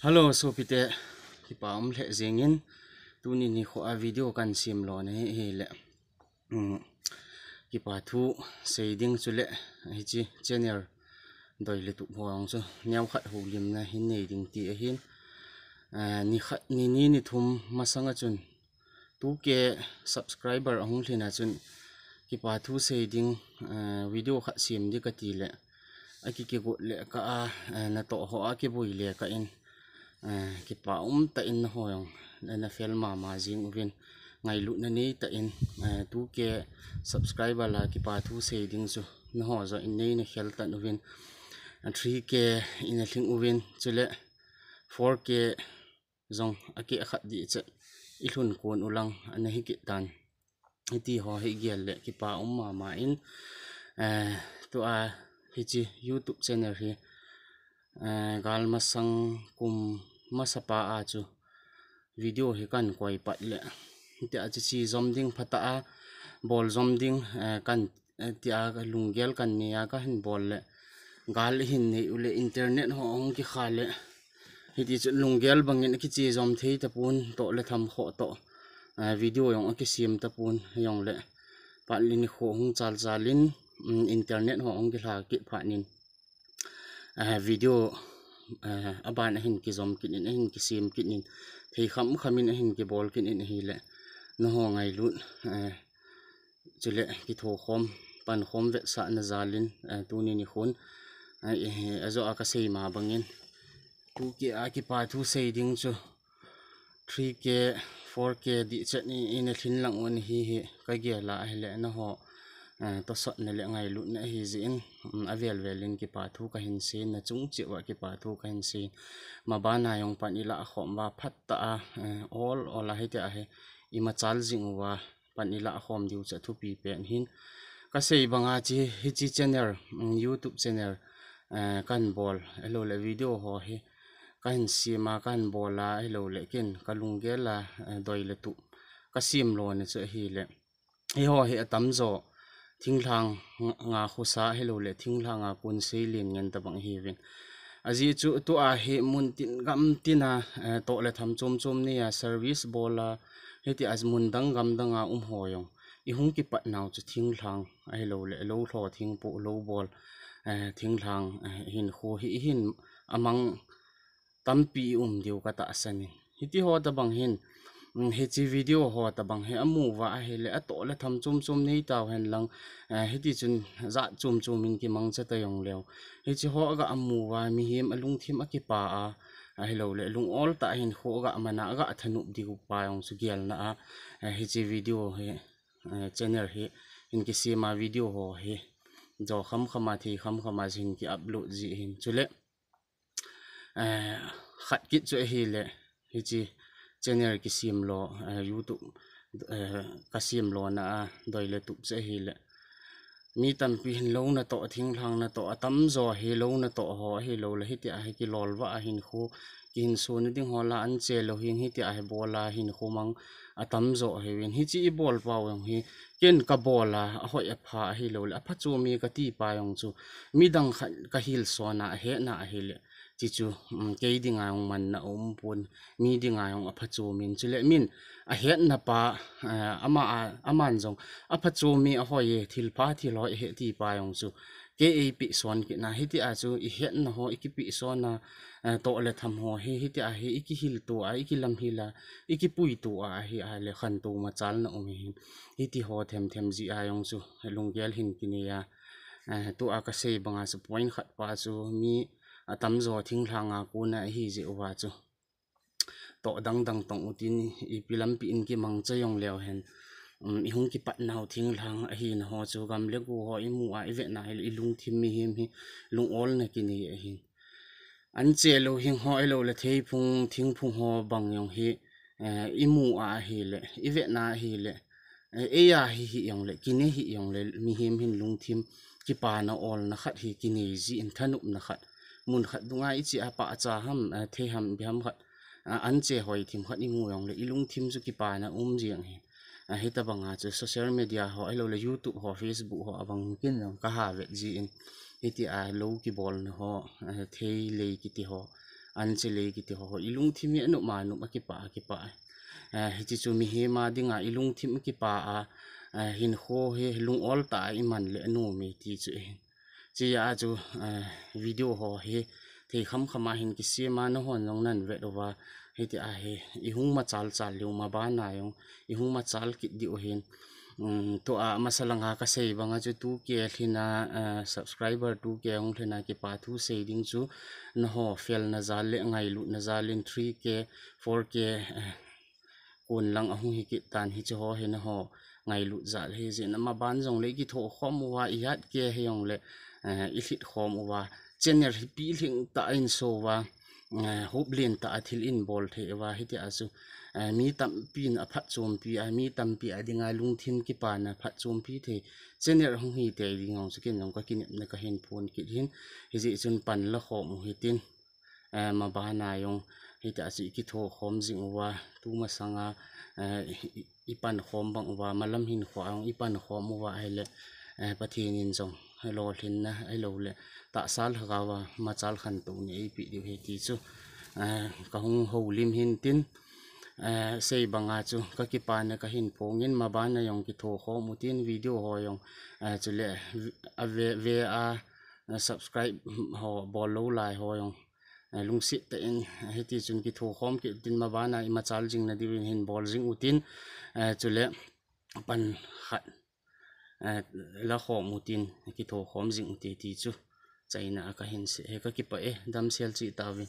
Hello, so pite ki paum le zengin tuni ni kho a video kan sim lo ne he le ki pa thu shading chule hi chi channel doi le tu hwang so nyam khat hu lim na hin nei ding ti a hin ni khat ni thum masanga chun tu ke subscriber ahung thina chun ki pa thu shading video khat sim di ka ti le aki ke go le ka na to ho a ke boi le ka in ki pa ta in hoyong na fel ma jing uvin ngai lu na nei ta in tu ke subscriber la ki pa thu se ding chu na ho zo in nei na khel ta uvin 3k in a thing uvin chule 4k zong aki khat di che I hlun kon ulang an hi ki tan ti ho hi gel le ki pa ma in to a hi chi YouTube channel hi gal masang kum masapa a chu video hi kan koi pat le ti a chi zom ding phata a bol zom ding kan ti a lungel kan ni a ka hin bol le gal hin nei ule internet ho ong ki khale hi ti chu lungel bangin ki chi zom thei ta pun to le tham kho to video yong ki sim ta pun yong le pat lin kho hung chal chalin internet ho ong ki hla ki phanin video aban hin ki zom kin in hin ki sim kin in thei khamin hin ki bol kin in hi le no ho ngai lut chule ki tho khom pan khom ve sa na zalin tuni ni khun azo aka sei ma bangin tu ki a ki pa thu sei ding chu 3k 4k di chani in a thin lang on hi ka ge la hele na ho to sot na le ngai lu na hi zin avel velin ki pa thu ka hin sin na chung chi wa ki pa thu ka hin sin ma ba na yong pan ila khom ba phat ta all a he ta he ima chal jing wa pan ila khom diu cha thu pi pen hin ka sei banga chi hi chi channel YouTube channel kan bol elo le video ho hi kan sima kan bola elo le ken kalungela doi le tu ka sim lo ne che hi le hi ho hi atam zo thinglang nga khusa hello le thinglang a kun seilin ngen ta bang hi win aji chu tu a he mun tin gam tina to le tham chom ni a service bola heti az mun dang gam danga hoyong I hung ki pat naw chu thinglang hello le lo tho thing pu lo bol thinglang hin kho hi hin amang tampi diu ka ta asani hiti ho ta bang hin he chi video ho ta bang he amu wa he le ato le tham chum nei taw hen lang he ti chun za chum in ki mang cha ta yong lew he chi ho ga amu wa mi hem alung thim a ki pa a hello le lung all ta hin kho ga mana ga thanu di ku pa yong su gel na he chi video he channel he in ki sima video ho he jo khama thi khama jin ki upload ji hin chule khat kit chu hi le hi chi channel ki sim lo YouTube ka sim lo na doi le tu che hi le mi tam pi hin lo na to thing thang na to atam zo hi lo na to ho hi lo le hi ti a hi ki lol wa hin khu kin so ni ding ho la an che lo hin hi ti a hi bola hin khu mang atam zo hi win hi chi bol paw yong hi ken ka bola a hoi a pha hi lo le a pha chu mi ka ti pa yong chu mi dang ka hil so na he na hi le chi chu ke ding a man na pun mi ding a yong a pha chu min chule min a het na pa aman jong a pha chu mi a hoi thil pa thil hoi he ti pa yong chu ke e pi son ki na hi ti a chu I het na ho ki pi so na to le tham ho hi ti a hi ki hil tu a ki lam hila ki pui tu a hi a le khan tu ma chal na hi ti ho them ji a yong chu lungel hin ki ni ya tu a ka sei banga chu point khat pa chu mi atam zo thing thanga ku na hi je wa chu to dang tong utin I pilam pi in ki mang cha yong lew hen I hung ki pat naw thing thang a hi na ho chu gam le gu ho I mu a I ve na I lung thim mi him hi lung all na ki ni a hi an che lo hing ho elo le thei phung thing phung ho bang yong hi I mu a hi le I ve na hi le e ya hi yong le ki ne hi yong le mi him hin lung thim ki pa na all na khat hi ki ni ji in thanup na khat mun khat dunga I chi apa cha ham the ham bi ham khat an che hoi thim khat I mu yong le ilung thim chu ki pa na jiang hi he ta banga chu social media ho elo le YouTube ho Facebook ho abang kin ka ha ve ji in iti a lo ki bol na ho thei le ki ti ho an chile ki ti ho ilung thimi anu ma nu ki pa hi chi chu mi he ma dinga ilung thim ki pa hin ho he lung ol ta I man le nu mi ti chu chi ya chu video ho he thei khama hin ki se ma no hon long nan ve wa he ti he I hung ma chal lu ma ba na yong I hung ma chal ki di o hin to masalanga ka sei banga chu tu ke thina subscriber tu ke ong thina ki pa thu sei ding chu no ho fel na zal le ngai lu na zalin 3k 4k kun lang ahung hi ki tan hi chu ho he na ho ngai lu zal he je na ma ban jong le ki tho khom wa I hat ke he yong le I hlit khom wa channel hi pi hling ta in so wa hoblin ta athil in bol the wa hi ti asu mi tam pin a phat chom pi mi tam pi adinga lung thin ki pa na phat chom pi the channel hong hi te ring ong chikin nong ka kin na ka hen phone ki hin hi ji chun pan la khom hi tin ma ba na yong hi ta chi ki tho khom jing wa tu ma sanga I pan khom bang wa malam hin khwang I pan khom wa hele pathin in jong hello thin na hello le ta sal ha wa ma chal khan tu ni pi di he ti chu ka hung ho lim hin tin sei banga chu ka ki pa na ka hin pongin ma ba na yong ki tho kho mu tin video ho yong chu le ve subscribe ho bol lo lai ho yong lung sit te in he ti chun ki tho khom ki tin ma ba na I ma chal jing na di hin bol jing utin chu le pan khat la khom mutin ki tho khom jing ti chu chaina ka hin se he ka ki pa dam sel chi ta vi